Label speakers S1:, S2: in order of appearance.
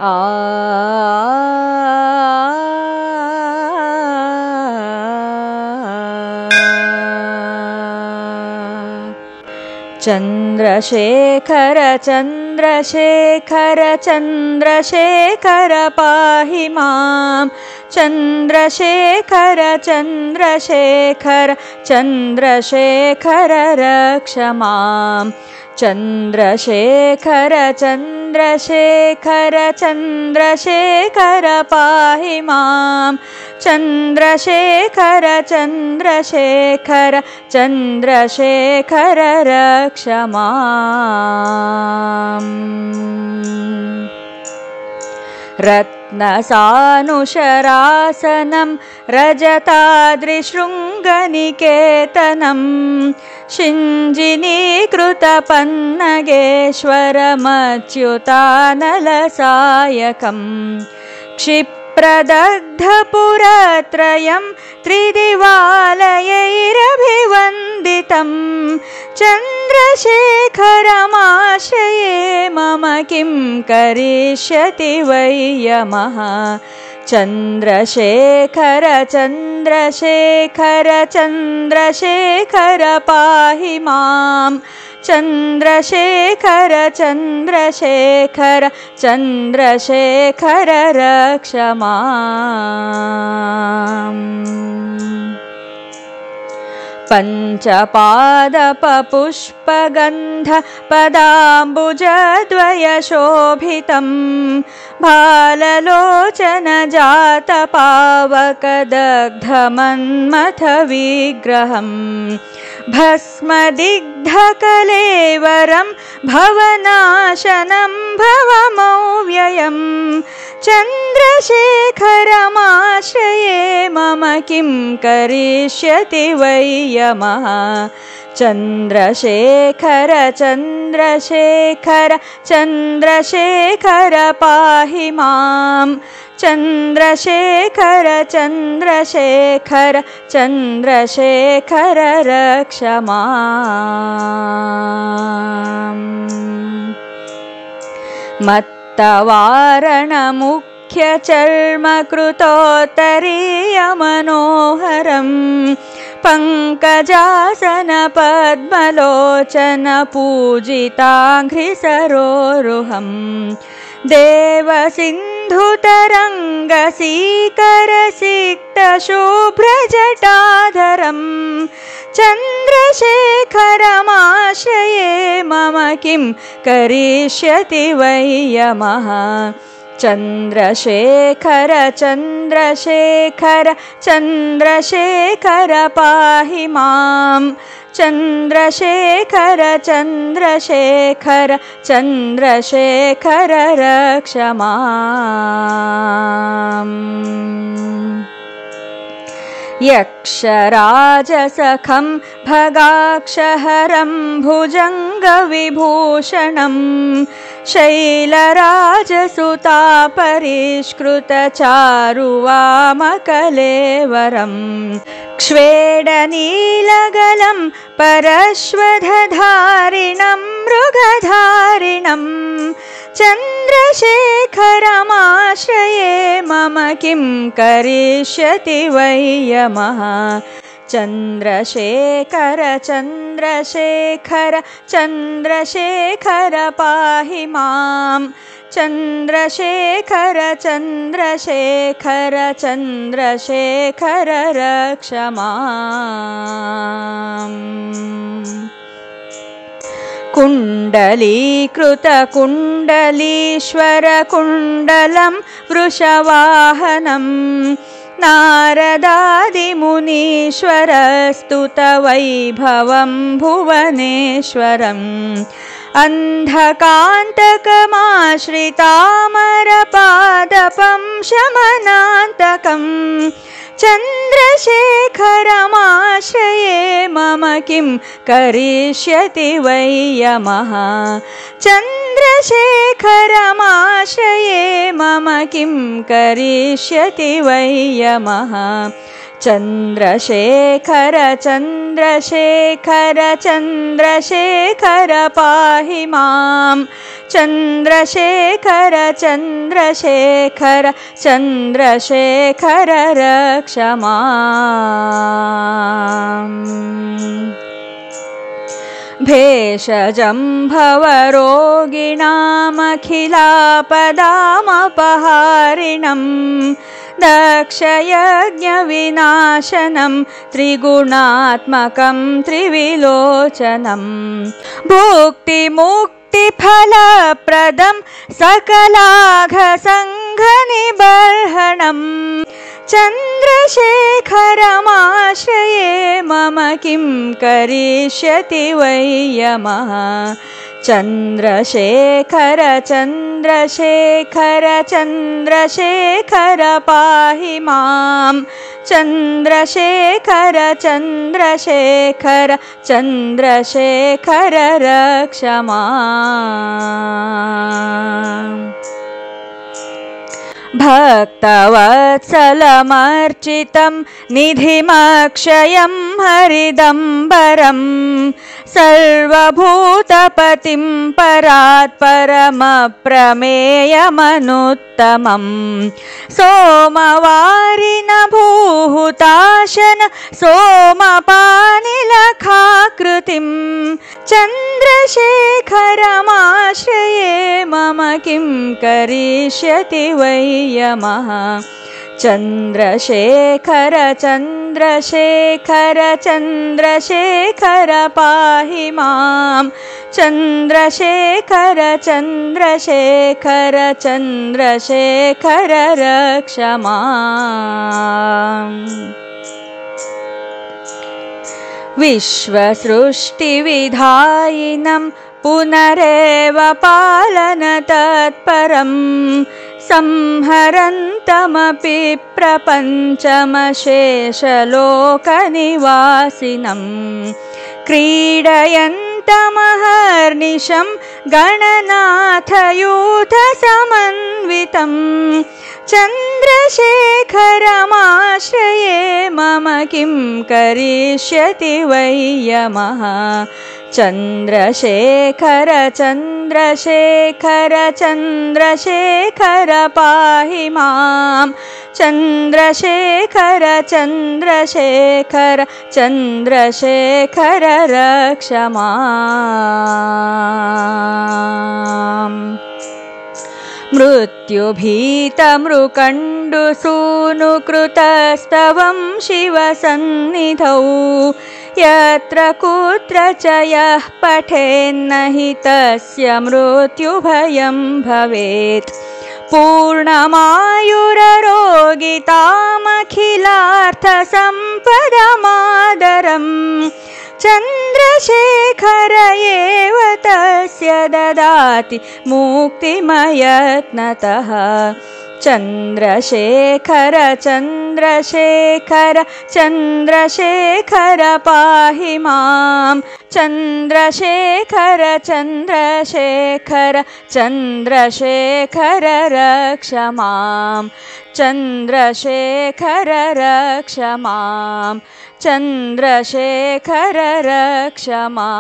S1: ಆ ಚಂದ್ರಶೇಖರ ಚಂದ್ರಶೇಖರ ಚಂದ್ರಶೇಖರ ಪಾಹಿ ಮಾಂ ಚಂದ್ರಶೇಖರ ಚಂದ್ರಶೇಖರ ಚಂದ್ರಶೇಖರ ರಕ್ಷ ಮಾಂ ಚಂದ್ರಶೇಖರ ಚಂದ್ರಶೇಖರ ಚಂದ್ರಶೇಖರ ಪಾಹಿ ಮಾಂ ಚಂದ್ರಶೇಖರ ಚಂದ್ರಶೇಖರ ಚಂದ್ರಶೇಖರ ರಕ್ಷ ಮಾಂ ರತ್ನಸಾನುಶರಾಸನಂ ರಜತಾದ್ರಿಶೃಂಗನಿಕೇತನಂ ಶಿಂಜಿನೀಕೃತಪನ್ನಗೇಶ್ವರಮಚ್ಯುತಾನಲಸಾಯಕಂ ಕ್ಷಿಪ್ರದಗ್ಧಪುರತ್ರಯಂ ತ್ರಿದಿವಾಲಯೈರಭಿವಂದಿತಂ ಚಂದ್ರಶೇಖರಮಾಶ್ರಯೇ ಮಮ ಕಿಂ ಕರಿಷ್ಯತಿ ವೈ ಯಮಃ ಚಂದ್ರಶೇಖರ ಚಂದ್ರಶೇಖರ ಚಂದ್ರಶೇಖರ ಪಾಹಿ ಮಾಂ ಚಂದ್ರಶೇಖರ ಚಂದ್ರಶೇಖರ ಚಂದ್ರಶೇಖರ ರಕ್ಷ ಮಾಂ ಪಂಚಪಾದಪಪುಷ್ಪಗಂಧ ಪದಾಂಬುಜದ್ವಯಶೋಭಿತಂ ಭಾಲಲೋಚನ ಜಾತಪಾವಕದಗ್ಧಮನ್ಮಥ ವಿಗ್ರಹಂ ಭಸ್ಮದಿಗ್ಧಕಲೇವರಂ ಭವನಾಶನಂ ಭವಮವ್ಯಯಂ ಚಂದ್ರಶೇಖರಮಾಶ್ರಯೇ ಮಮ ಕಿಂ ಕರಿಷ್ಯತಿ ವೈ ಯಮಃ ಚಂದ್ರಶೇಖರ ಚಂದ್ರಶೇಖರ ಚಂದ್ರಶೇಖರ ಪಾಹಿ ಮಾಂ ಚಂದ್ರಶೇಖರ ಚಂದ್ರಶೇಖರ ಚಂದ್ರಶೇಖರ ರಕ್ಷ ಮಾಂ ಮತ್ತವಾರಣಮುಖ್ಯ ಚರ್ಮಕೃತೋತ್ತರೀಯಮನೋಹರಂ ಪಂಕಜಾಸನ ಪದ್ಮಲೋಚನ ಪೂಜಿತಾಂಘ್ರಿಸರೋರುಹಂ ದೇವಸಿಂಧುತರಂಗಸೀಕರಸಿಕ್ತಶುಭ್ರಜಟಾಧರಂ ಚಂದ್ರಶೇಖರಮಾಶ್ರಯೇ ಮಮ ಕಿಂ ಕರಿಷ್ಯತಿ ವೈ ಯಮಃ ಚಂದ್ರಶೇಖರ ಚಂದ್ರಶೇಖರ ಚಂದ್ರಶೇಖರ ಪಾಹಿ ಮಾಂ ಚಂದ್ರಶೇಖರ ಚಂದ್ರಶೇಖರ ಚಂದ್ರಶೇಖರ ರಕ್ಷ ಮಾಂ ಯಕ್ಷರಾಜಸಖಂ ಭಗಾಕ್ಷಹರಂ ಭುಜಂಗವಿಭೂಷಣಂ ಶೈಲರಾಜಸುತಾಪರಿಷ್ಕೃತಚಾರುವಾಮಕಲೇವರಂ ಕ್ಷ್ವೇಡನೀಲಗಲಂ ಪರಶ್ವಧಾರಿಣಂ ಮೃಗಧಾರಿಣಂ ಚಂದ್ರಶೇಖರಮಾಶ್ರಯೇ ಮಮ ಕಿಂ ಕರಿಷ್ಯತಿ ವೈ ಯಮಃ ಚಂದ್ರಶೇಖರ ಚಂದ್ರಶೇಖರ ಚಂದ್ರಶೇಖರ ಪಾಹಿ ಮಾಂ ಚಂದ್ರಶೇಖರ ಚಂದ್ರಶೇಖರ ಚಂದ್ರಶೇಖರ ರಕ್ಷ ಮಾಂ ಕುಂಡಲೀಕೃತ ಕುಂಡಲೀಶ್ವರ ಕುಂಡಲಂ ವೃಷವಾಹನಂ ನಾರದಾದಿಮುನೀಶ್ವರ ಸ್ತುತ ವೈಭವಂ ಭುವನೇಶ್ವರಂ ಅಂಧಕಾಂತಕಮಾಶ್ರಿತಾಮರಪಾದಪಂ ಶಮನಾಂತಕಂ ಚಂದ್ರಶೇಖರಮಾಶ್ರಯೇ ಮಮ ಕಿಂ ಕರಿಷ್ಯತಿ ವೈ ಯಮಃ ಚಂದ್ರಶೇಖರಮಾಶ್ರಯೇ ಮಮ ಕಿಂ ಕರಿಷ್ಯತಿ ವೈ ಯಮಃ चन्द्रशेखर चन्द्रशेखर चन्द्रशेखर पाहि मां चन्द्रशेखर चन्द्रशेखर चन्द्रशेखर रक्ष माम् भेषजं भवरोगिणामखिलापदामपहारिणं दक्षयज्ञविनाशनं त्रिगुणात्मकं त्रिविलोचनं भुक्तिमुक्तिफलप्रदं सकलाघसङ्घनिबर्हणम् चन्द्रशेखरमाश्रये मम किं करिष्यति वै यमः चन्द्रशेखर चन्द्रशेखर चन्द्रशेखर पाहि मां चन्द्रशेखर चन्द्रशेखर चन्द्रशेखर रक्ष माम् भक्तवत्सलमर्चितं निधिमक्षयं हरिदम्बरं सर्वभूतपतिं परात्परमप्रमेयमनुत्तमं सोमवारिनभूहुताशन सोमपानिलखाकृतिं चन्द्रशेखरमाश्रये मम किं करिष्यति वै यमः चन्द्रशेखर चन्द्रशेखर चन्द्रशेखर पाहि मां चन्द्रशेखर चन्द्रशेखर चन्द्रशेखर रक्ष माम् विश्वसृष्टिविधायिनं पुनरेव पालनतत्परं संहरन्तमपि प्रपञ्चमशेषलोकनिवासिनं क्रीडयन्तमहर्निशं गणनाथयूथसमन्वितं चन्द्रशेखरमाश्रये मम किं करिष्यति वै यमः चन्द्रशेखर चन्द्रशेखर चन्द्रशेखर पाहि मां चन्द्रशेखर चन्द्रशेखर चन्द्रशेखर रक्ष माम् मृत्युभीतमृकण्डुसूनुकृतस्तवं शिवसन्निधौ यत्र कुत्र च यः पठेन्न हि तस्य मृत्युभयं भवेत् पूर्णमायुररोगितामखिलार्थसम्पदमादरम् चन्द्रशेखर एव तस्य ददाति मुक्तिमयत्नतः चन्द्रशेखर चन्द्रशेखर चन्द्रशेखर पाहि मां चन्द्रशेखर चन्द्रशेखर चन्द्रशेखर रक्ष मां चन्द्रशेखर रक्ष मां चन्द्रशेखर रक्ष माम्।